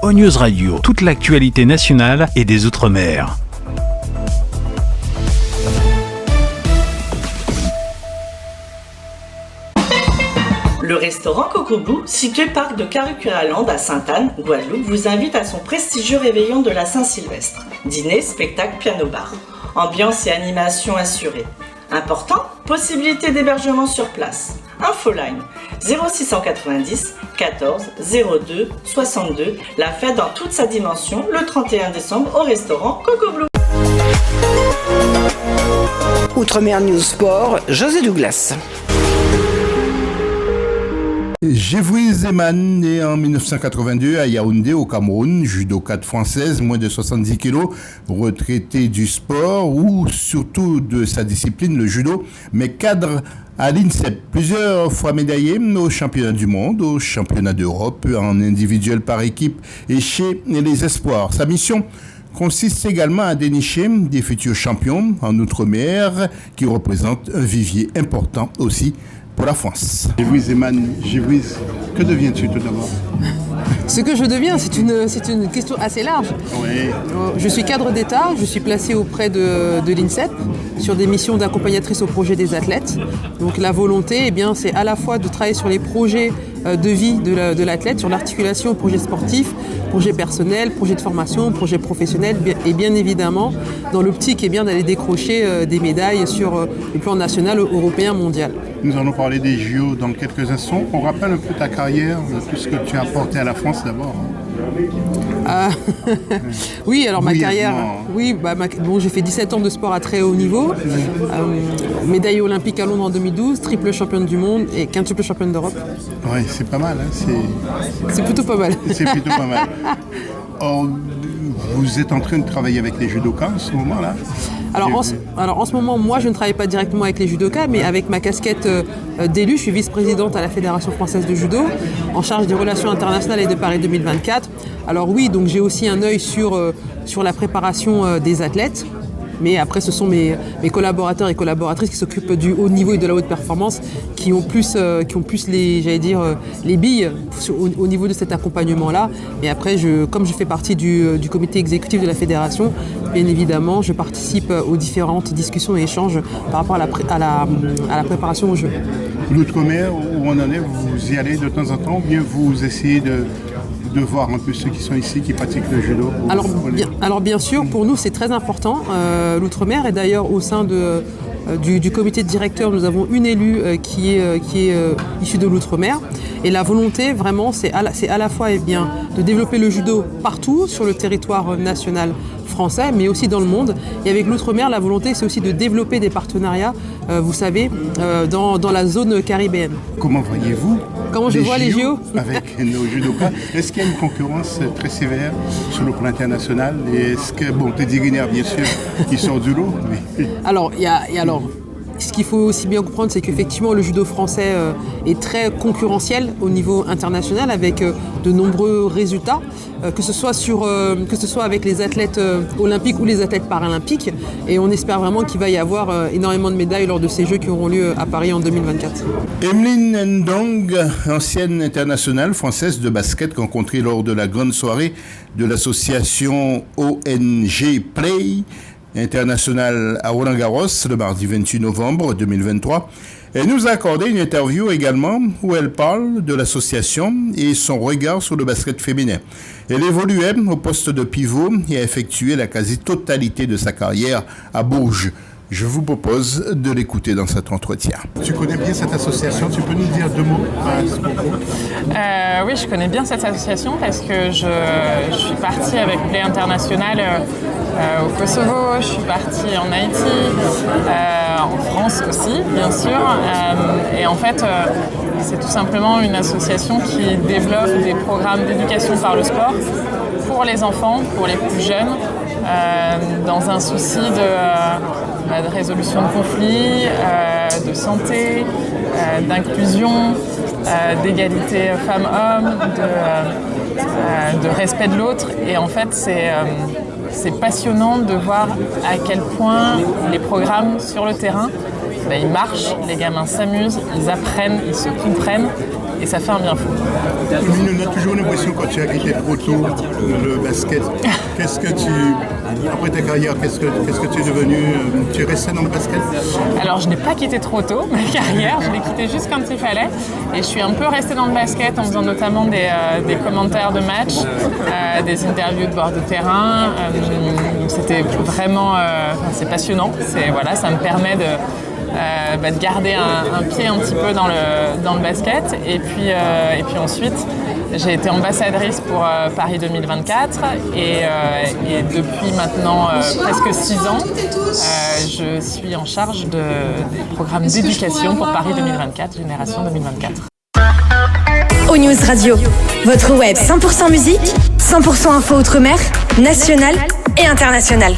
ONews Radio, toute l'actualité nationale et des Outre-mer. Le restaurant Coco Blue, situé parc de Caricuraland à Sainte-Anne, Guadeloupe, vous invite à son prestigieux réveillon de la Saint-Sylvestre. Dîner, spectacle, piano-bar. Ambiance et animation assurée. Important, possibilité d'hébergement sur place. Infoline 0690 14 02 62. La fête dans toute sa dimension le 31 décembre au restaurant Coco Blue. Outre-mer News Sport, José Douglas. Gévry Zeman, né en 1982 à Yaoundé au Cameroun, judokate française, moins de 70 kilos, retraité du sport ou surtout de sa discipline, le judo, mais cadre à l'INSEP. Plusieurs fois médaillé aux championnats du monde, aux championnats d'Europe, en individuel par équipe et chez les espoirs. Sa mission consiste également à dénicher des futurs champions en Outre-mer qui représentent un vivier important aussi pour la France. Gévry Zeman, Gévry, que deviens-tu tout d'abord? Ce que je deviens, c'est une question assez large. Oui. Je suis cadre d'État, je suis placée auprès de l'INSEP sur des missions d'accompagnatrice au projet des athlètes. Donc la volonté, c'est à la fois de travailler sur les projets de vie de l'athlète, sur l'articulation projet sportif, projet personnel, projet de formation, projet professionnel et bien évidemment dans l'optique d'aller décrocher des médailles sur le plan national, européen, mondial. Nous allons parler des JO dans quelques instants. On rappelle un peu ta carrière, tout ce que tu as apporté à la France d'abord. Oui, alors ma carrière, j'ai fait 17 ans de sport à très haut niveau, médaille olympique à Londres en 2012, triple championne du monde et quintuple championne d'Europe. Oui, c'est pas mal. C'est plutôt pas mal. C'est plutôt pas mal. Or, vous êtes en train de travailler avec les judokas en ce moment-là? Alors en ce moment, moi je ne travaille pas directement avec les judokas, mais avec ma casquette d'élu, je suis vice-présidente à la Fédération française de judo, en charge des relations internationales et de Paris 2024. Alors oui, donc j'ai aussi un œil sur la préparation des athlètes. Mais après, ce sont mes collaborateurs et collaboratrices qui s'occupent du haut niveau et de la haute performance, qui ont plus les billes au niveau de cet accompagnement-là. Et après, comme je fais partie du comité exécutif de la fédération, bien évidemment, je participe aux différentes discussions et échanges par rapport à la préparation aux Jeux. L'Outre-mer, où on en est, vous y allez de temps en temps, ou bien vous essayez de voir un peu ceux qui sont ici, qui pratiquent le judo? Alors bien sûr, pour nous c'est très important, l'Outre-mer, et d'ailleurs au sein du comité de directeur, nous avons une élue qui est issue de l'Outre-mer. Et la volonté vraiment c'est à la fois de développer le judo partout sur le territoire national français, mais aussi dans le monde. Et avec l'Outre-mer, la volonté c'est aussi de développer des partenariats, vous savez, dans la zone caribéenne. Comment voyez-vous je vois les JO avec nos judokas? Est-ce qu'il y a une concurrence très sévère sur le plan international? Et est-ce que, Teddy Riner, bien sûr, qui sort du lot, mais... Alors, ce qu'il faut aussi bien comprendre, c'est qu'effectivement le judo français est très concurrentiel au niveau international avec de nombreux résultats, que ce soit avec les athlètes olympiques ou les athlètes paralympiques. Et on espère vraiment qu'il va y avoir énormément de médailles lors de ces Jeux qui auront lieu à Paris en 2024. Emeline Ndong, ancienne internationale française de basket, rencontrée lors de la grande soirée de l'association ONG Play international à Roland-Garros le mardi 28 novembre 2023. Elle nous a accordé une interview également où elle parle de l'association et son regard sur le basket féminin. Elle évoluait au poste de pivot et a effectué la quasi-totalité de sa carrière à Bourges. Je vous propose de l'écouter dans cet entretien. Tu connais bien cette association, tu peux nous dire deux mots à ce propos? Oui, je connais bien cette association parce que je suis partie avec Play International au Kosovo, je suis partie en Haïti, en France aussi, bien sûr. Et en fait, c'est tout simplement une association qui développe des programmes d'éducation par le sport pour les enfants, pour les plus jeunes, dans un souci de résolution de conflits, de santé, d'inclusion, d'égalité femmes-hommes, de respect de l'autre. Et en fait, c'est passionnant de voir à quel point les programmes sur le terrain, ils marchent, les gamins s'amusent, ils apprennent, ils se comprennent. et ça fait un bien fou. On a toujours l'impression quand tu as quitté trop tôt le basket. Après ta carrière, qu'est-ce que tu es devenu? Tu es resté dans le basket? Alors je n'ai pas quitté trop tôt ma carrière, je l'ai quitté juste quand il fallait et je suis un peu restée dans le basket en faisant notamment des commentaires de match, des interviews de bord de terrain. C'était vraiment c'est passionnant, ça me permet de garder un pied un petit peu dans le basket et puis ensuite j'ai été ambassadrice pour Paris 2024 et depuis maintenant presque 6 ans je suis en charge des programmes d'éducation pour Paris 2024, Génération 2024. O-News Radio, votre web 100% musique, 100% info outre-mer, nationale et internationale.